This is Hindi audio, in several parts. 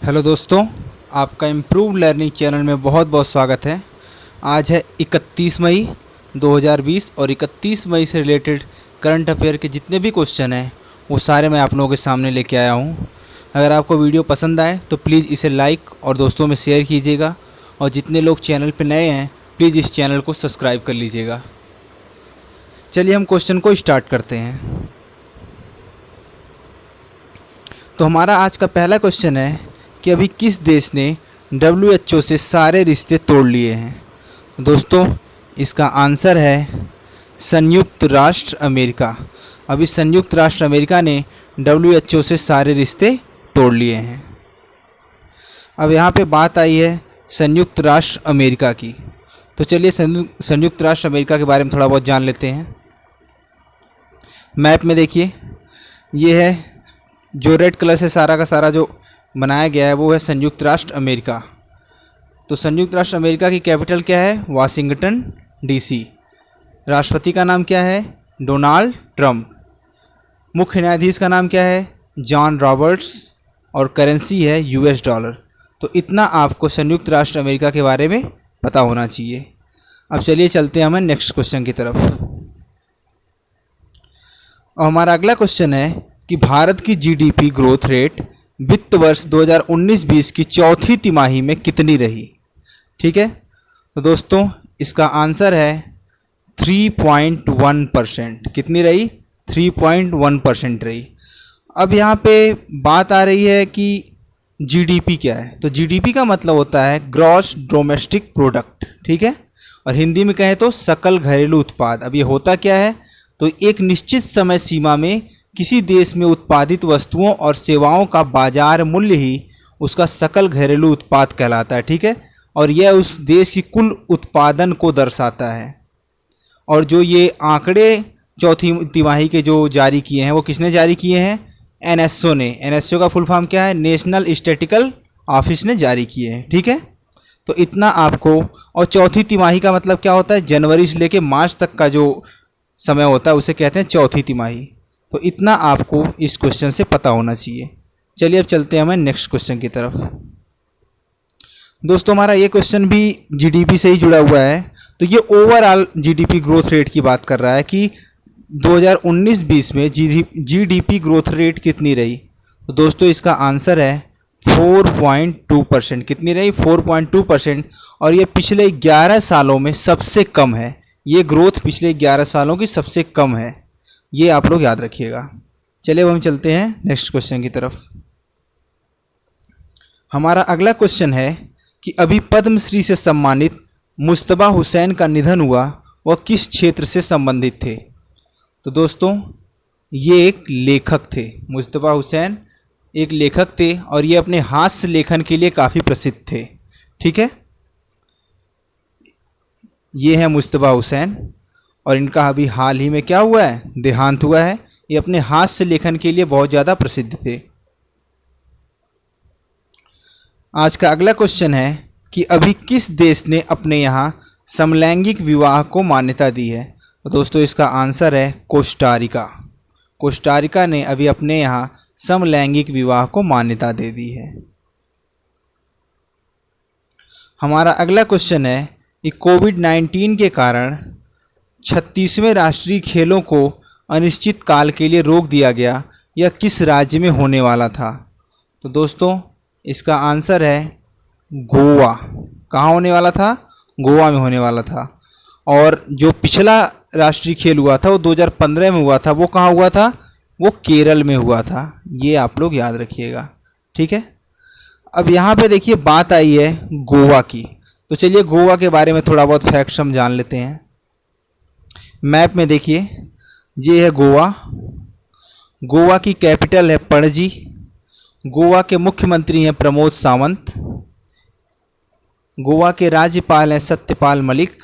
हेलो दोस्तों, आपका इम्प्रूव लर्निंग चैनल में बहुत बहुत स्वागत है। आज है 31 मई 2020 और 31 मई से रिलेटेड करंट अफेयर के जितने भी क्वेश्चन हैं वो सारे मैं आप लोगों के सामने लेके आया हूँ। अगर आपको वीडियो पसंद आए तो प्लीज़ इसे लाइक और दोस्तों में शेयर कीजिएगा, और जितने लोग चैनल पर नए हैं प्लीज़ इस चैनल को सब्सक्राइब कर लीजिएगा। चलिए हम क्वेश्चन को स्टार्ट करते हैं। तो हमारा आज का पहला क्वेश्चन है कि अभी किस देश ने WHO से सारे रिश्ते तोड़ लिए हैं। दोस्तों, इसका आंसर है संयुक्त राष्ट्र अमेरिका। अभी संयुक्त राष्ट्र अमेरिका ने WHO से सारे रिश्ते तोड़ लिए हैं। अब यहाँ पे बात आई है संयुक्त राष्ट्र अमेरिका की, तो चलिए संयुक्त राष्ट्र अमेरिका के बारे में थोड़ा बहुत जान लेते हैं। मैप में देखिए, ये है जो रेड कलर से सारा का सारा जो बनाया गया है वो है संयुक्त राष्ट्र अमेरिका। तो संयुक्त राष्ट्र अमेरिका की कैपिटल क्या है? Washington DC। राष्ट्रपति का नाम क्या है? Donald Trump. मुख्य न्यायाधीश का नाम क्या है? John Roberts. और करेंसी है US डॉलर। तो इतना आपको संयुक्त राष्ट्र अमेरिका के बारे में पता होना चाहिए। अब चलिए चलते हैं हमें नेक्स्ट क्वेश्चन की तरफ। और हमारा अगला क्वेश्चन है कि भारत की GDP ग्रोथ रेट वित्त वर्ष 2019-20 की चौथी तिमाही में कितनी रही? ठीक है, तो दोस्तों इसका आंसर है 3.1%। कितनी रही? 3.1% रही। अब यहाँ पे बात आ रही है कि GDP क्या है। तो GDP का मतलब होता है ग्रॉस डोमेस्टिक प्रोडक्ट, ठीक है, और हिंदी में कहें तो सकल घरेलू उत्पाद। अब ये होता क्या है? तो एक निश्चित समय सीमा में किसी देश में उत्पादित वस्तुओं और सेवाओं का बाजार मूल्य ही उसका सकल घरेलू उत्पाद कहलाता है, ठीक है, और यह उस देश की कुल उत्पादन को दर्शाता है। और जो ये आंकड़े चौथी तिमाही के जो जारी किए हैं वो किसने जारी किए हैं? NSO ने। NSO का फुल फॉर्म क्या है? नेशनल स्टैटिस्टिकल ऑफिस ने जारी किए हैं, ठीक है। तो इतना आपको, और चौथी तिमाही का मतलब क्या होता है? जनवरी से लेकर मार्च तक का जो समय होता है उसे कहते हैं चौथी तिमाही। तो इतना आपको इस क्वेश्चन से पता होना चाहिए। चलिए अब चलते हैं हमें नेक्स्ट क्वेश्चन की तरफ। दोस्तों हमारा ये क्वेश्चन भी GDP से ही जुड़ा हुआ है। तो ये ओवरऑल GDP ग्रोथ रेट की बात कर रहा है कि 2019-20 में GDP ग्रोथ रेट कितनी रही। तो दोस्तों इसका आंसर है 4.2%। कितनी रही? 4.2%। और ये पिछले 11 सालों में सबसे कम है। ये ग्रोथ पिछले 11 सालों की सबसे कम है, ये आप लोग याद रखिएगा। चलिए अब हम चलते हैं नेक्स्ट क्वेश्चन की तरफ। हमारा अगला क्वेश्चन है कि अभी पद्मश्री से सम्मानित मुश्तबा हुसैन का निधन हुआ, वह किस क्षेत्र से संबंधित थे? तो दोस्तों ये एक लेखक थे। मुश्तबा हुसैन एक लेखक थे और ये अपने हास्य लेखन के लिए काफ़ी प्रसिद्ध थे, ठीक है। ये है मुश्तबा हुसैन और इनका अभी हाल ही में क्या हुआ है? देहांत हुआ है। ये अपने हास्य लेखन के लिए बहुत ज़्यादा प्रसिद्ध थे। आज का अगला क्वेश्चन है कि अभी किस देश ने अपने यहाँ समलैंगिक विवाह को मान्यता दी है? तो दोस्तों इसका आंसर है कोस्टारिका। कोस्टारिका ने अभी अपने यहाँ समलैंगिक विवाह को मान्यता दे दी है। हमारा अगला क्वेश्चन है कि कोविड-19 के कारण 36वें राष्ट्रीय खेलों को अनिश्चित काल के लिए रोक दिया गया, यह किस राज्य में होने वाला था? तो दोस्तों इसका आंसर है गोवा। कहाँ होने वाला था? गोवा में होने वाला था। और जो पिछला राष्ट्रीय खेल हुआ था वो 2015 में हुआ था। वो कहाँ हुआ था? वो केरल में हुआ था। ये आप लोग याद रखिएगा, ठीक है। अब यहाँ पे देखिए बात आई है गोवा की, तो चलिए गोवा के बारे में थोड़ा बहुत फैक्ट्स हम जान लेते हैं। मैप में देखिए, ये है गोवा। गोवा की कैपिटल है पणजी। गोवा के मुख्यमंत्री हैं प्रमोद सावंत। गोवा के राज्यपाल हैं सत्यपाल मलिक।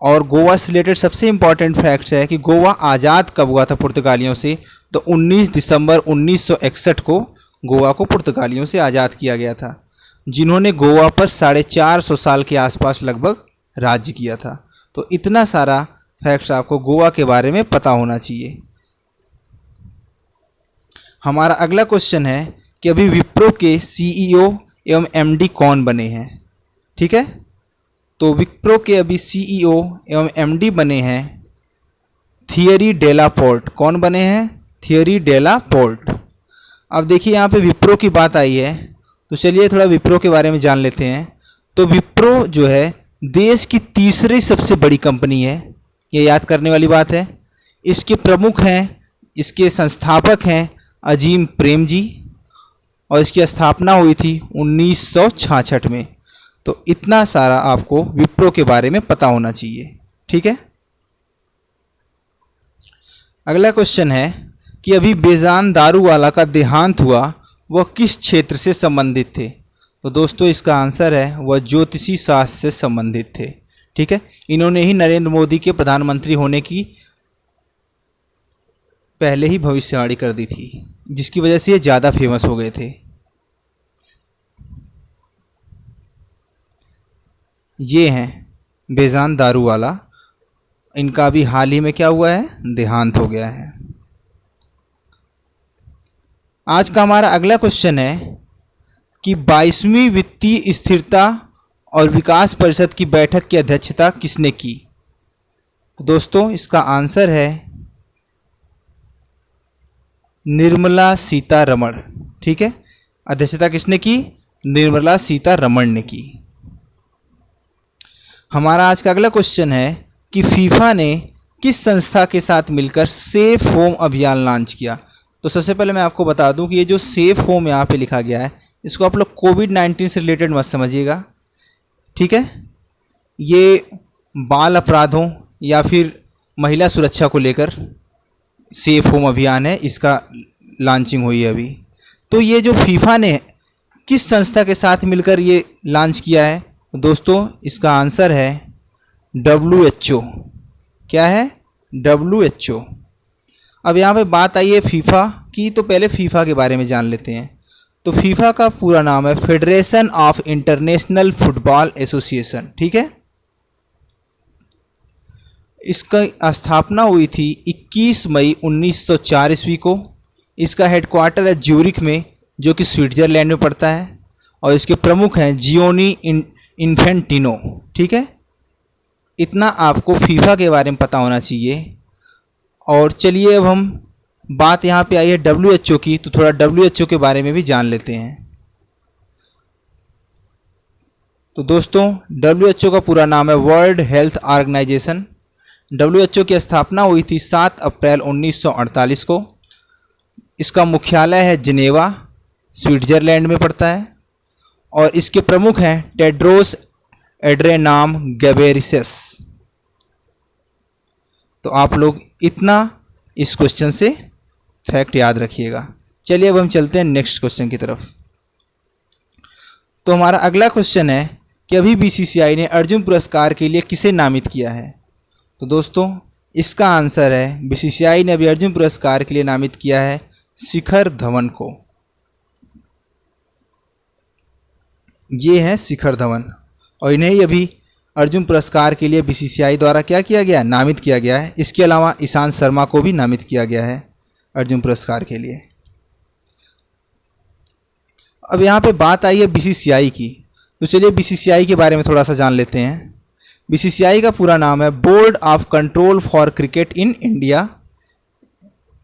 और गोवा से रिलेटेड सबसे इम्पॉर्टेंट फैक्ट्स है कि गोवा आज़ाद कब हुआ था पुर्तगालियों से? तो 19 दिसंबर 1961 को गोवा को पुर्तगालियों से आज़ाद किया गया था, जिन्होंने गोवा पर 450 साल के आसपास लगभग राज्य किया था। तो इतना सारा फैक्ट्स आपको गोवा के बारे में पता होना चाहिए। हमारा अगला क्वेश्चन है कि अभी विप्रो के सीईओ एवं एमडी कौन बने हैं। ठीक है, तो विप्रो के अभी सीईओ एवं एमडी बने हैं थियरी डेलापोर्ट। कौन बने हैं? थियरी डेलापोर्ट। अब देखिए यहाँ पे विप्रो की बात आई है, तो चलिए थोड़ा विप्रो के बारे में जान लेते हैं। तो विप्रो जो है देश की तीसरी सबसे बड़ी कंपनी है, ये याद करने वाली बात है। इसके प्रमुख हैं, इसके संस्थापक हैं अजीम प्रेम जी, और इसकी स्थापना हुई थी 1966 में। तो इतना सारा आपको विप्रो के बारे में पता होना चाहिए। ठीक है, अगला क्वेश्चन है कि अभी बेजान दारूवाला का देहांत हुआ, वह किस क्षेत्र से संबंधित थे? तो दोस्तों इसका आंसर है वह ज्योतिषी शास्त्र से संबंधित थे। ठीक है, इन्होंने ही नरेंद्र मोदी के प्रधानमंत्री होने की पहले ही भविष्यवाणी कर दी थी, जिसकी वजह से ये ज़्यादा फेमस हो गए थे। ये हैं बेजान दारूवाला, इनका भी हाल ही में क्या हुआ है? देहांत हो गया है। आज का हमारा अगला क्वेश्चन है कि 22वीं वित्तीय स्थिरता और विकास परिषद की बैठक की अध्यक्षता किसने की? तो दोस्तों इसका आंसर है निर्मला सीतारमण। ठीक है, अध्यक्षता किसने की? निर्मला सीतारमण ने की। हमारा आज का अगला क्वेश्चन है कि फीफा ने किस संस्था के साथ मिलकर सेफ होम अभियान लॉन्च किया? तो सबसे पहले मैं आपको बता दूं कि ये जो सेफ होम यहाँ पे लिखा गया है, इसको आप लोग कोविड-19 से रिलेटेड मत समझिएगा। ठीक है, ये बाल अपराधों या फिर महिला सुरक्षा को लेकर सेफ होम अभियान है, इसका लॉन्चिंग हुई है अभी। तो ये जो फीफा ने किस संस्था के साथ मिलकर ये लॉन्च किया है? दोस्तों इसका आंसर है WHO। क्या है? WHO। अब यहाँ पे बात आई है फीफा की, तो पहले फीफा के बारे में जान लेते हैं। तो फीफा का पूरा नाम है federation of international football association. ठीक है, इसका स्थापना हुई थी 21 मई 1904 ईस्वी को। इसका हेडक्वार्टर है ज्यूरिख में, जो कि स्विट्जरलैंड में पड़ता है, और इसके प्रमुख हैं जियोनी इन्फेंटिनो। ठीक है, इतना आपको फीफा के बारे में पता होना चाहिए। और चलिए अब हम बात यहाँ पे आई है WHO की, तो थोड़ा WHO के बारे में भी जान लेते हैं। तो दोस्तों WHO का पूरा नाम है वर्ल्ड हेल्थ ऑर्गेनाइजेशन। WHO की स्थापना हुई थी 7 अप्रैल 1948 को। इसका मुख्यालय है जिनेवा, स्विट्जरलैंड में पड़ता है, और इसके प्रमुख हैं टेड्रोस एड्रेनाम गेब्रेयेसस। तो आप लोग इतना इस क्वेश्चन से फैक्ट याद रखिएगा। चलिए अब हम चलते हैं नेक्स्ट क्वेश्चन की तरफ। तो हमारा अगला क्वेश्चन है कि अभी BCCI ने अर्जुन पुरस्कार के लिए किसे नामित किया है? तो दोस्तों इसका आंसर है BCCI ने अभी अर्जुन पुरस्कार के लिए नामित किया है शिखर धवन को। ये हैं शिखर धवन, और इन्हें ही अभी अर्जुन पुरस्कार के लिए BCCI द्वारा क्या किया गया? नामित किया गया है। इसके अलावा ईशांत शर्मा को भी नामित किया गया है अर्जुन पुरस्कार के लिए। अब यहाँ पे बात आई है BCCI की, तो चलिए BCCI के बारे में थोड़ा सा जान लेते हैं। BCCI का पूरा नाम है board of control for cricket in India,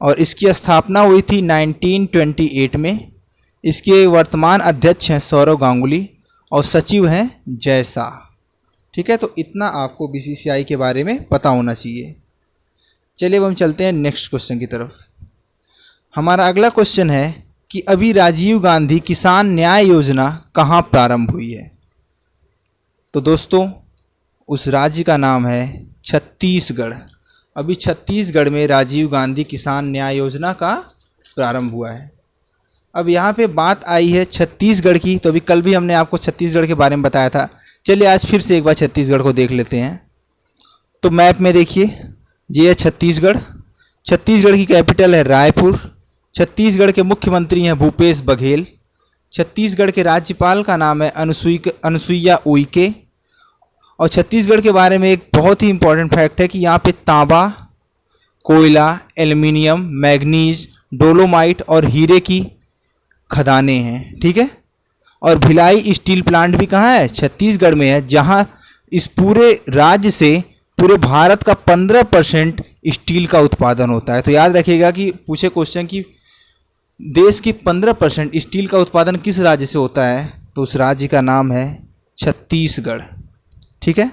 और इसकी स्थापना हुई थी 1928 में। इसके वर्तमान अध्यक्ष हैं सौरव गांगुली, और सचिव हैं जय शाह। ठीक है, तो इतना आपको BCCI के बारे में पता होना चाहिए। चलिए अब हम चलते हैं नेक्स्ट क्वेश्चन की तरफ। हमारा अगला क्वेश्चन है कि अभी राजीव गांधी किसान न्याय योजना कहाँ प्रारंभ हुई है? तो दोस्तों उस राज्य का नाम है छत्तीसगढ़। अभी छत्तीसगढ़ में राजीव गांधी किसान न्याय योजना का प्रारंभ हुआ है। अब यहाँ पे बात आई है छत्तीसगढ़ की, तो अभी कल भी हमने आपको छत्तीसगढ़ के बारे में बताया था। चलिए आज फिर से एक बार छत्तीसगढ़ को देख लेते हैं। तो मैप में देखिए, ये है छत्तीसगढ़। छत्तीसगढ़ की कैपिटल है रायपुर। छत्तीसगढ़ के मुख्यमंत्री हैं भूपेश बघेल। छत्तीसगढ़ के राज्यपाल का नाम है अनुसुईया उइके। और छत्तीसगढ़ के बारे में एक बहुत ही इंपॉर्टेंट फैक्ट है कि यहाँ पे तांबा, कोयला, एल्युमिनियम, मैग्नीज, डोलोमाइट और हीरे की खदानें हैं, ठीक है। और भिलाई स्टील प्लांट भी कहाँ है? छत्तीसगढ़ में है, जहां इस पूरे राज्य से पूरे भारत का 15% स्टील का उत्पादन होता है। तो याद रखिएगा कि पूछे क्वेश्चन कि देश की 15% स्टील का उत्पादन किस राज्य से होता है, तो उस राज्य का नाम है छत्तीसगढ़, ठीक है।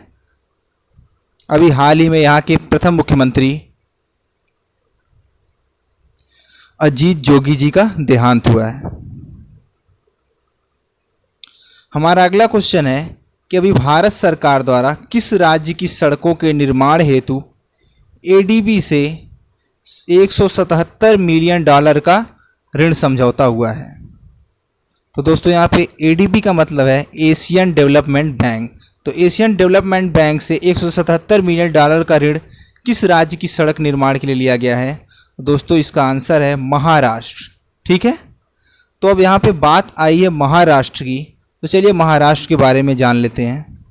अभी हाल ही में यहाँ के प्रथम मुख्यमंत्री अजीत जोगी जी का देहांत हुआ है। हमारा अगला क्वेश्चन है कि अभी भारत सरकार द्वारा किस राज्य की सड़कों के निर्माण हेतु एडीबी से 177 मिलियन डॉलर का ऋण समझौता हुआ है? तो दोस्तों यहाँ पे एडीबी का मतलब है एशियन डेवलपमेंट बैंक। तो एशियन डेवलपमेंट बैंक से 177 मिलियन डॉलर का ऋण किस राज्य की सड़क निर्माण के लिए लिया गया है? दोस्तों इसका आंसर है महाराष्ट्र, ठीक है। तो अब यहाँ पे बात आई है महाराष्ट्र की, तो चलिए महाराष्ट्र के बारे में जान लेते हैं।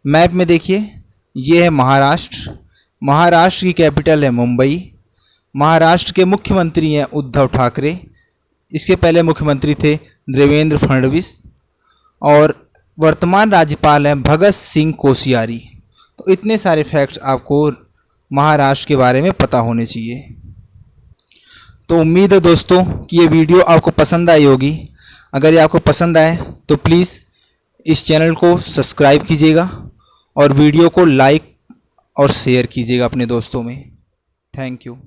मैप में देखिए, ये है महाराष्ट्र। महाराष्ट्र की कैपिटल है मुंबई। महाराष्ट्र के मुख्यमंत्री हैं उद्धव ठाकरे। इसके पहले मुख्यमंत्री थे देवेंद्र फडणवीस और वर्तमान राज्यपाल हैं भगत सिंह कोश्यारी। तो इतने सारे फैक्ट्स आपको महाराष्ट्र के बारे में पता होने चाहिए। तो उम्मीद है दोस्तों कि ये वीडियो आपको पसंद आई होगी। अगर ये आपको पसंद आए तो प्लीज़ इस चैनल को सब्सक्राइब कीजिएगा और वीडियो को लाइक और शेयर कीजिएगा अपने दोस्तों में। Thank you.